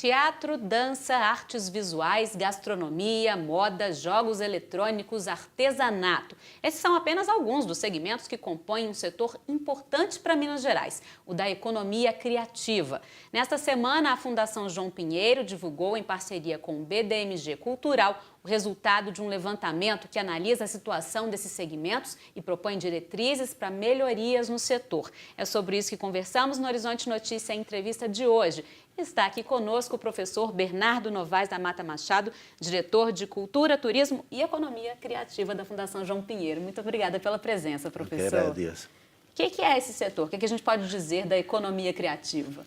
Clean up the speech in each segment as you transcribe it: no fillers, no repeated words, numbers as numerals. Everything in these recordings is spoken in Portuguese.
Teatro, dança, artes visuais, gastronomia, moda, jogos eletrônicos, artesanato. Esses são apenas alguns dos segmentos que compõem um setor importante para Minas Gerais, o da economia criativa. Nesta semana, a Fundação João Pinheiro divulgou, em parceria com o BDMG Cultural, o resultado de um levantamento que analisa a situação desses segmentos e propõe diretrizes para melhorias no setor. É sobre isso que conversamos no Horizonte Notícia, em entrevista de hoje. Está aqui conosco o professor Bernardo Novaes da Mata Machado, diretor de Cultura, Turismo e Economia Criativa da Fundação João Pinheiro. Muito obrigada pela presença, professor. Eu que agradeço. O que é esse setor? O que a gente pode dizer da economia criativa?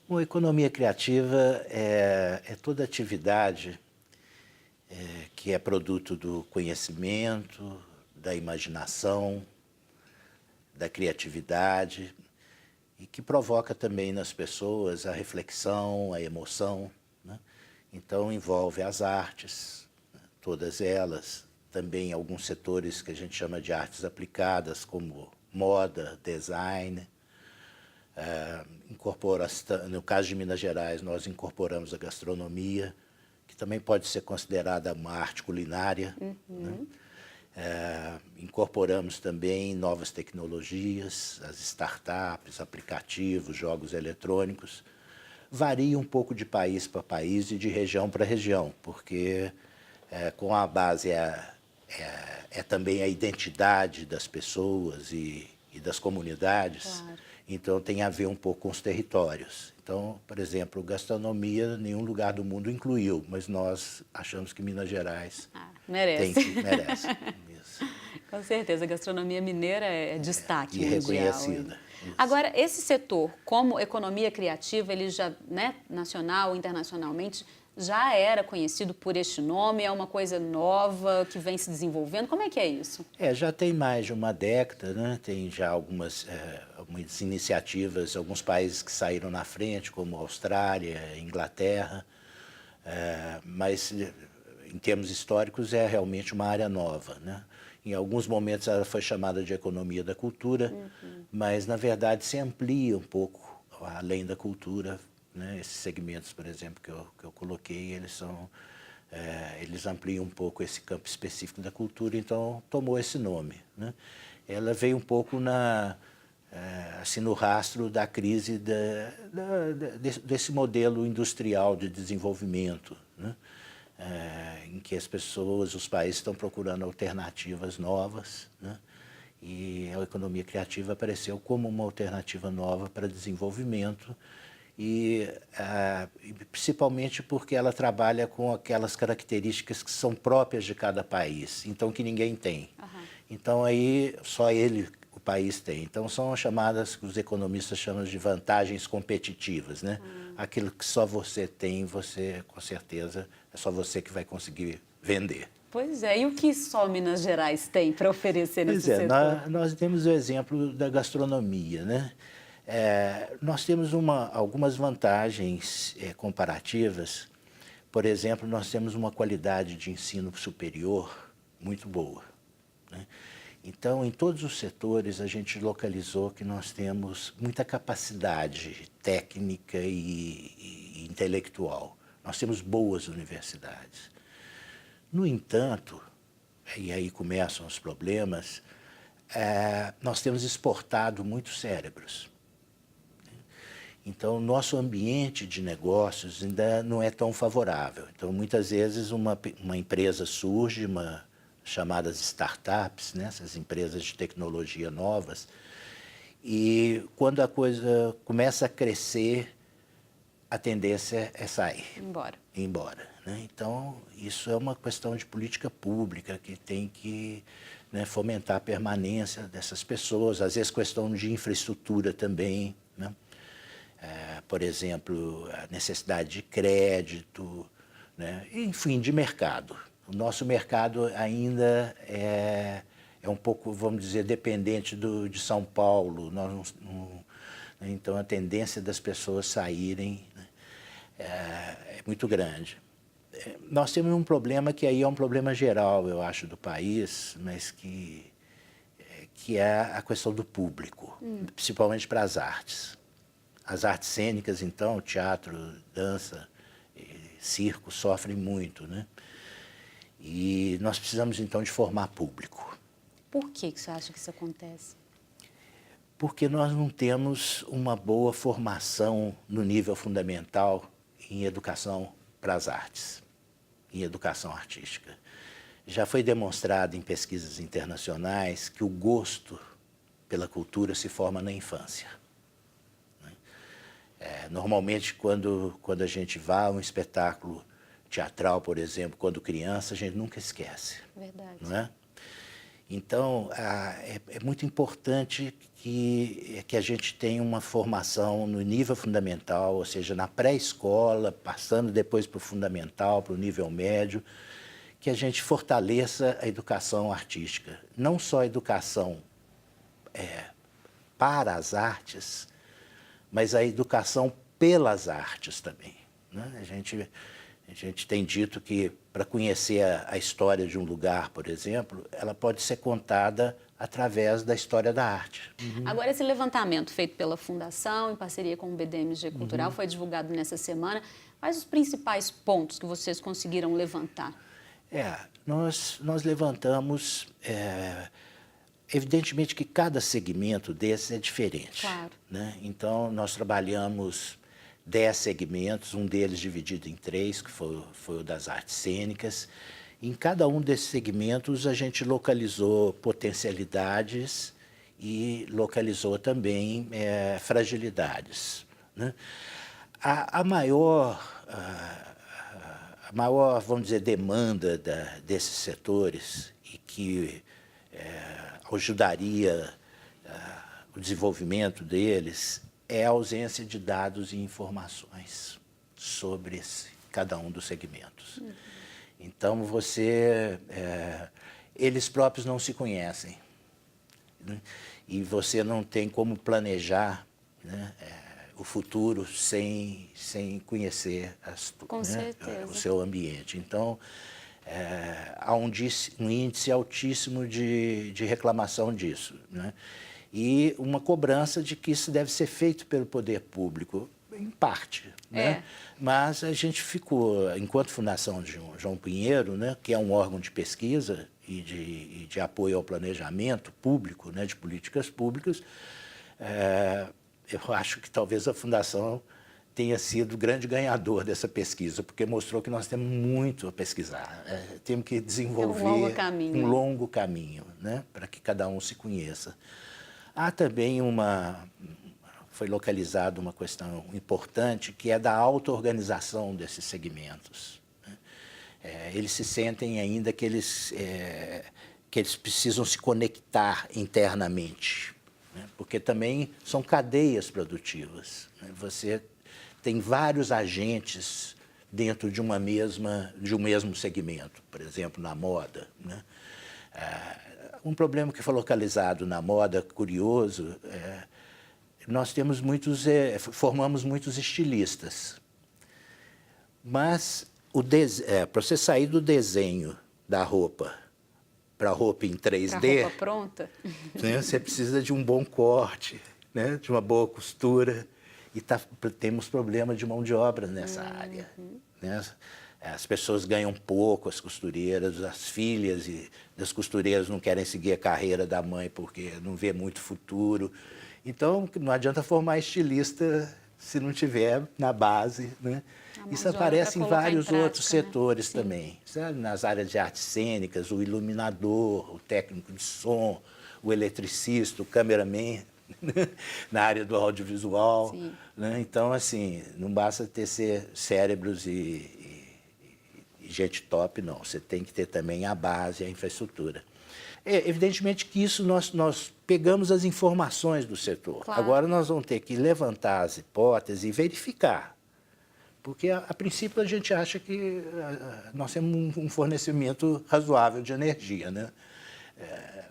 Bom, a economia criativa é toda atividade que é produto do conhecimento, da imaginação, da criatividade, e que provoca também nas pessoas a reflexão, a emoção, né? Então envolve as artes, né? Todas elas, também alguns setores que a gente chama de artes aplicadas, como moda, design. No caso de Minas Gerais, nós incorporamos a gastronomia, que também pode ser considerada uma arte culinária, né? Incorporamos também novas tecnologias, as startups, aplicativos, jogos eletrônicos. Varia um pouco de país para país e de região para região, porque com a base é também a identidade das pessoas e das comunidades, claro. Então tem a ver um pouco com os territórios. Então, por exemplo, gastronomia nenhum lugar do mundo incluiu, mas nós achamos que Minas Gerais merece. Merece. Isso. Com certeza, a gastronomia mineira é destaque e mundial. Reconhecida. Agora, esse setor, como economia criativa, ele já, nacional, internacionalmente, já era conhecido por este nome? É uma coisa nova que vem se desenvolvendo? Como é que é isso? Já tem mais de uma década, né? Tem já algumas iniciativas, alguns países que saíram na frente, como Austrália, Inglaterra, mas em termos históricos é realmente uma área nova, né? Em alguns momentos ela foi chamada de economia da cultura, mas na verdade se amplia um pouco além da cultura, né? Esses segmentos, por exemplo, que eu coloquei, eles ampliam um pouco esse campo específico da cultura, então tomou esse nome, né? Ela veio um pouco assim, no rastro da crise desse modelo industrial de desenvolvimento, né? Em que as pessoas, os países estão procurando alternativas novas, né? E a economia criativa apareceu como uma alternativa nova para desenvolvimento e principalmente porque ela trabalha com aquelas características que são próprias de cada país, então que ninguém tem. Então aí só o país tem. Então são chamadas, que os economistas chamam de vantagens competitivas, né? Aquilo que só você tem, você com certeza é só você que vai conseguir vender. Pois é, e o que só Minas Gerais tem para oferecer nesse setor? Nós temos o exemplo da gastronomia, né? Nós temos algumas vantagens comparativas. Por exemplo, nós temos uma qualidade de ensino superior muito boa, né? Então, em todos os setores, a gente localizou que nós temos muita capacidade técnica e intelectual. Nós temos boas universidades. No entanto, e aí começam os problemas, nós temos exportado muitos cérebros. Então, o nosso ambiente de negócios ainda não é tão favorável. Então, muitas vezes, uma empresa surge, chamadas startups, né? Essas empresas de tecnologia novas, e quando a coisa começa a crescer, a tendência é sair. Embora. Né? Então, isso é uma questão de política pública que tem que, né, fomentar a permanência dessas pessoas, às vezes questão de infraestrutura também, né? Por exemplo, a necessidade de crédito, né? Enfim, de mercado. O nosso mercado ainda é um pouco, vamos dizer, dependente de São Paulo. Então, a tendência das pessoas saírem, né, é muito grande. Nós temos um problema que aí é um problema geral, eu acho, do país, mas que é a questão do público, principalmente para as artes. As artes cênicas, então, teatro, dança, circo sofrem muito, né? E nós precisamos, então, de formar público. Por que você acha que isso acontece? Porque nós não temos uma boa formação no nível fundamental em educação para as artes, em educação artística. Já foi demonstrado em pesquisas internacionais que o gosto pela cultura se forma na infância. Normalmente, quando a gente vai a um espetáculo teatral, por exemplo, quando criança, a gente nunca esquece. Verdade. Não é? Então, é muito importante que a gente tenha uma formação no nível fundamental, ou seja, na pré-escola, passando depois para o fundamental, para o nível médio, que a gente fortaleça a educação artística. Não só a educação para as artes, mas a educação pelas artes também, né? A gente tem dito que, para conhecer a história de um lugar, por exemplo, ela pode ser contada através da história da arte. Agora, esse levantamento feito pela Fundação, em parceria com o BDMG Cultural, foi divulgado nessa semana. Quais os principais pontos que vocês conseguiram levantar? Nós levantamos... Evidentemente que cada segmento desses é diferente. Claro. Né? Então, nós trabalhamos 10 segmentos, um deles dividido em 3, que foi o das artes cênicas. Em cada um desses segmentos, a gente localizou potencialidades e localizou também fragilidades. Né? A maior, vamos dizer, demanda desses setores e que ajudaria o desenvolvimento deles é a ausência de dados e informações sobre cada um dos segmentos. Então, eles próprios não se conhecem, né? E você não tem como planejar, né, o futuro sem conhecer Com certeza. o seu ambiente. Então, há um índice altíssimo de reclamação disso, né? E uma cobrança de que isso deve ser feito pelo poder público, em parte, né? Mas a gente ficou, enquanto Fundação João Pinheiro, né, que é um órgão de pesquisa e de apoio ao planejamento público, né, de políticas públicas, eu acho que talvez a Fundação tenha sido o grande ganhador dessa pesquisa, porque mostrou que nós temos muito a pesquisar. Temos que desenvolver um longo caminho, né, para que cada um se conheça. Há também foi localizada uma questão importante, que é da auto-organização desses segmentos. Né? Eles se sentem ainda que eles precisam se conectar internamente, né? Porque também são cadeias produtivas. Né? Você tem vários agentes dentro de um mesmo segmento, por exemplo, na moda, né? Um problema que foi localizado na moda, curioso, nós temos formamos muitos estilistas, mas para você sair do desenho da roupa para a roupa em 3D, pra roupa pronta, né, você precisa de um bom corte, né, de uma boa costura, e temos problema de mão de obra nessa área, né? As pessoas ganham pouco, as costureiras, as filhas das costureiras não querem seguir a carreira da mãe porque não vê muito futuro. Então, não adianta formar estilista se não tiver na base, né? Isso aparece em vários outros setores também, sabe? Nas áreas de artes cênicas, o iluminador, o técnico de som, o eletricista, o cameraman, na área do audiovisual, né? Então, assim, não basta ter cérebros e gente top, não. Você tem que ter também a base, a infraestrutura. Evidentemente que isso nós pegamos as informações do setor. Claro. Agora nós vamos ter que levantar as hipóteses e verificar. Porque, a princípio, a gente acha que nós temos um fornecimento razoável de energia, né?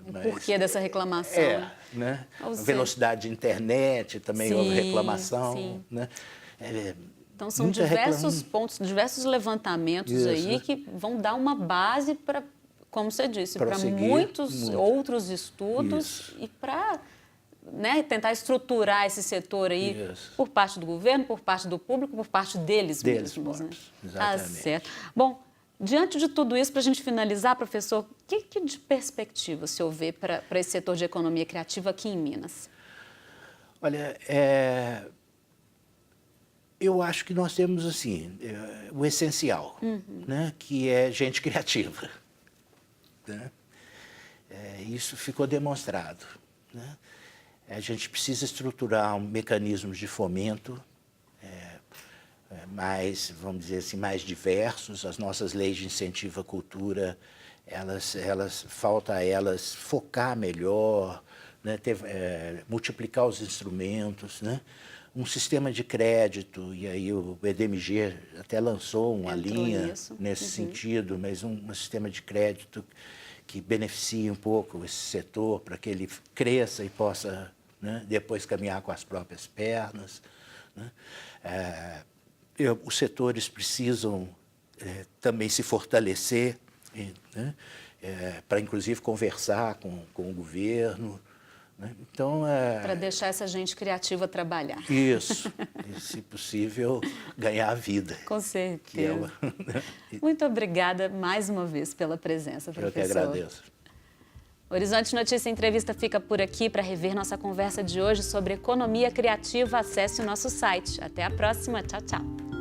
O porquê dessa reclamação? Né? A velocidade de internet também houve reclamação, né? Então, são diversos pontos, diversos levantamentos aí que vão dar uma base para, como você disse, para muitos outros estudos e para né, tentar estruturar esse setor aí por parte do governo, por parte do público, por parte deles mesmos. Né? Exatamente. Tá certo. Bom, diante de tudo isso, para a gente finalizar, professor, o que de perspectiva o senhor vê para esse setor de economia criativa aqui em Minas? Olha, eu acho que nós temos assim, o essencial, né, que é gente criativa. Né? Isso ficou demonstrado. Né? A gente precisa estruturar mecanismos de fomento mais, vamos dizer assim, mais diversos. As nossas leis de incentivo à cultura, falta a elas focar melhor, né? Multiplicar os instrumentos, né? Um sistema de crédito, e aí o EDMG até lançou uma linha nesse sentido, mas um sistema de crédito que beneficie um pouco esse setor para que ele cresça e possa, né, depois caminhar com as próprias pernas. Né? Os setores precisam também se fortalecer, né, para inclusive conversar com o governo. Né? Então, para deixar essa gente criativa trabalhar. Isso, e, se possível, ganhar a vida. Com certeza. Muito obrigada mais uma vez pela presença, professor. Eu que agradeço. Horizonte Notícia Entrevista fica por aqui. Para rever nossa conversa de hoje sobre economia criativa, acesse o nosso site. Até a próxima. Tchau, tchau.